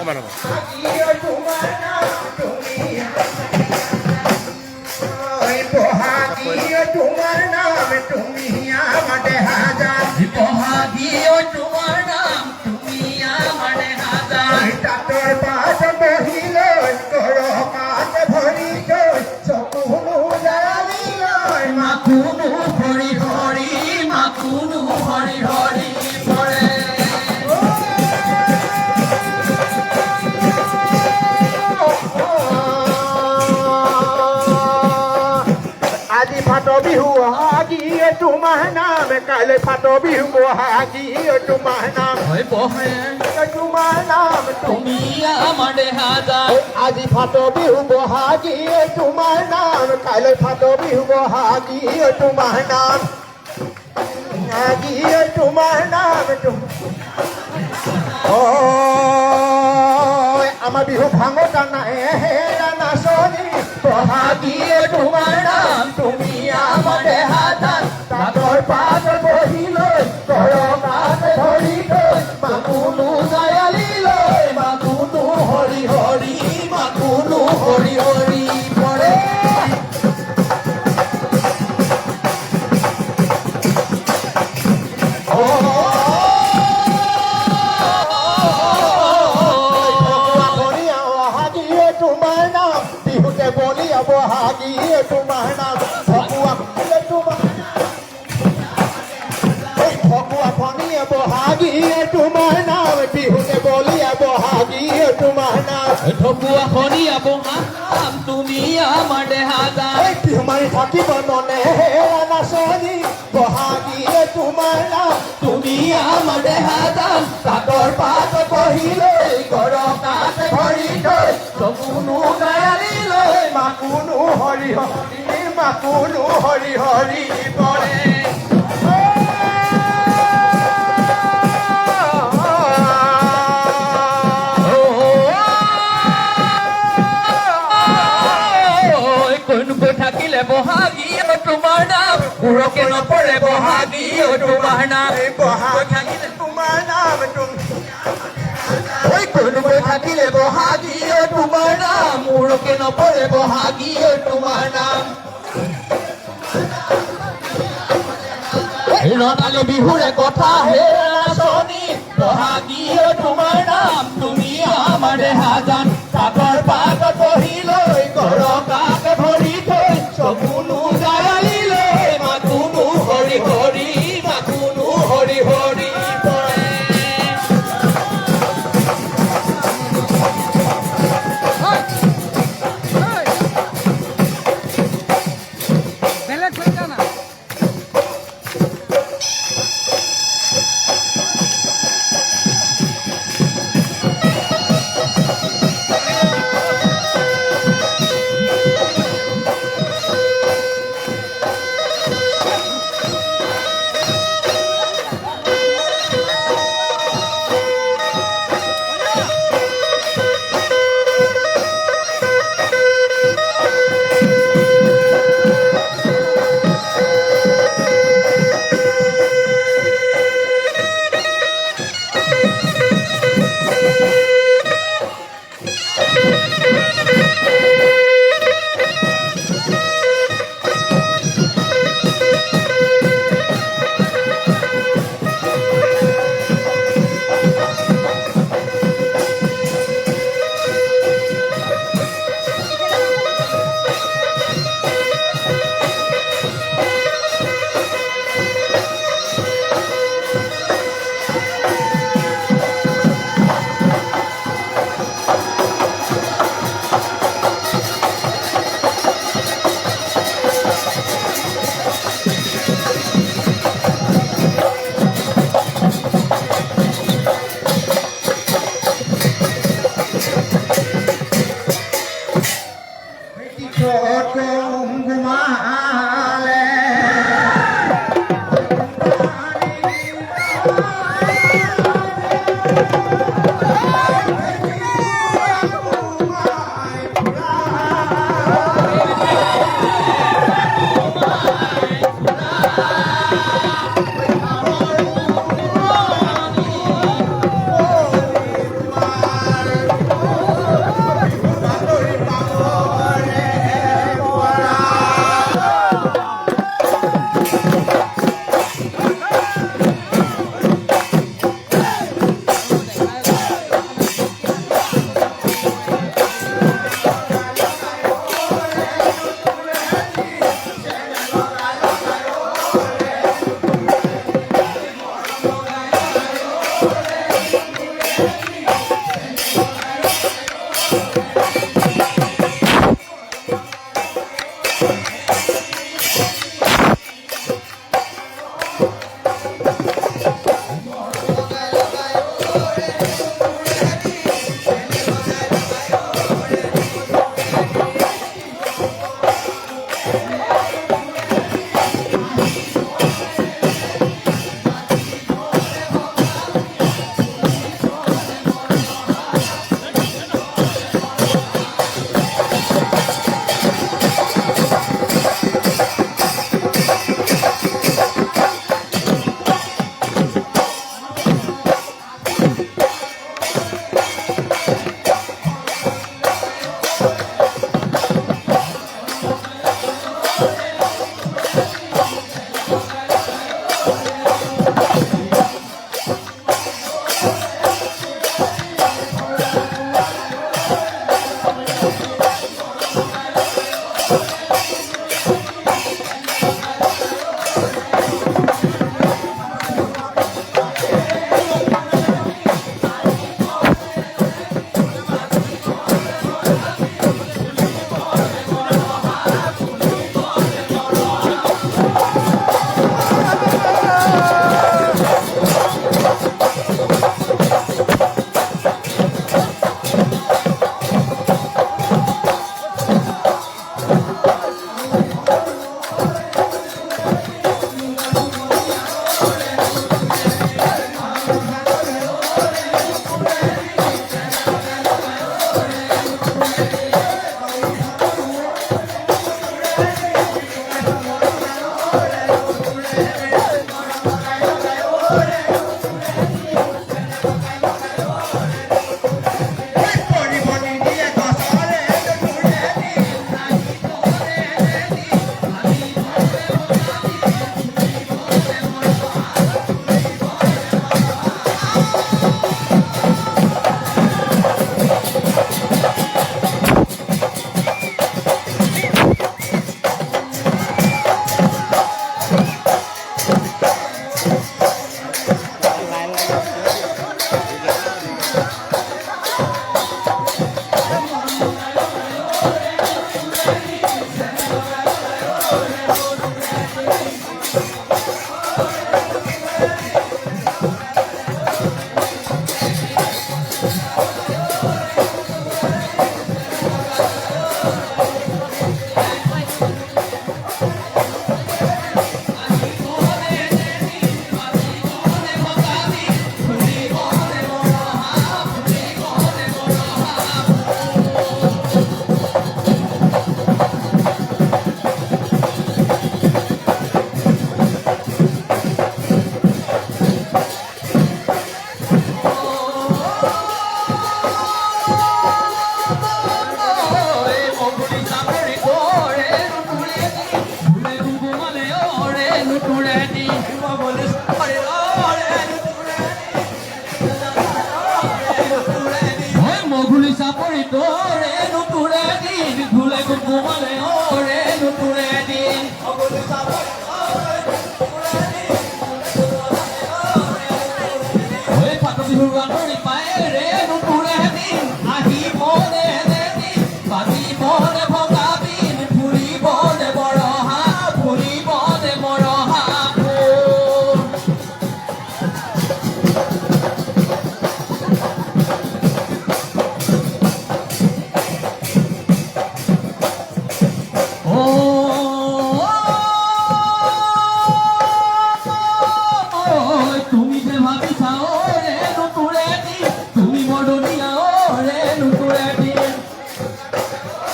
অকণমান হ'ব। তোমার নাম তুমি আমারে হাজার বহাগিও তোমার নাম তুমি আমারে হাজার তাতর পাশ বহিল করো কাজ ভরিল চকুনু জালিল মাকুনু হরি হরি মাকুনু হরি হরি পড়ে আজি ফাট বিহু বহাগী তোমাৰ নাম কাইলৈ ফাট বিহু বহাগী তোমাৰ নাম তোমাৰ নাম তুমি আমাৰে হাজাৰ আজি ফাট বিহু বহাগী তোমাৰ নাম কাইলৈ ফাট বিহু বহাগী তোমাৰ নাম আজি তোমাৰ নাম আমাৰ বিহু ভাঙতা নাই হেৰা নাচনি বহাগী তোমাৰ নাম তুমি আমাৰে হাজাৰ তাতৰ পাত বহিলৈ কৰকাত ধৰিলৈ মাকুনু জায়ালিলৈ মাকুনু হৰি হৰি মাকুনু হৰি হৰি পৰে তোমাৰ নাম বিহুতে বলিয়া বহাগী তোমাৰ নাম ফকুৱা ফনিয়ে বহাগী তোমাৰ নাম বিহুতে বলিয়া বহাগী তোমাৰ নাম ঢকুৱা ফনিয়া বহাগ তুমি আমাৰে হাজাৰ বিহু মাৰি থাকিব মনে হেৰা নাচনি বহাগী তোমাৰ নাম তুমি আমাৰে হাজাৰ তাতৰ পাত বহিলৈ কৰকাত ভৰি থৈ চকুনু গায়ালিলৈ মাকুনু হৰি হৰি মাকুনু হৰি হৰি পৰে থাকিলে বহাগী তোমাৰ নাম উৰকে নপৰে বহাগী তোমাৰ নাম বহাগ থাকিলে তোমাৰ নাম কোনোবাই থাকিলে বহাগী তোমাৰ নাম উৰকে নপৰে বহাগী তোমাৰ নাম ৰণালী বিহুৰে কথা হে নাচনি বহাগী তোমাৰ নাম তুমি আমাৰে হাজান তাকৰ পাত বহিলৈ কৰকাত ভৰি থৈ চকুনু জায়ালিলৈ মাকুনু হৰি হৰি মাকুনু হৰি হৰি পৰে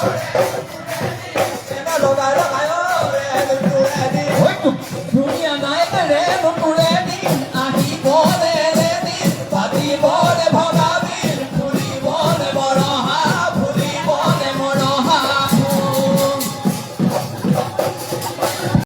Hey!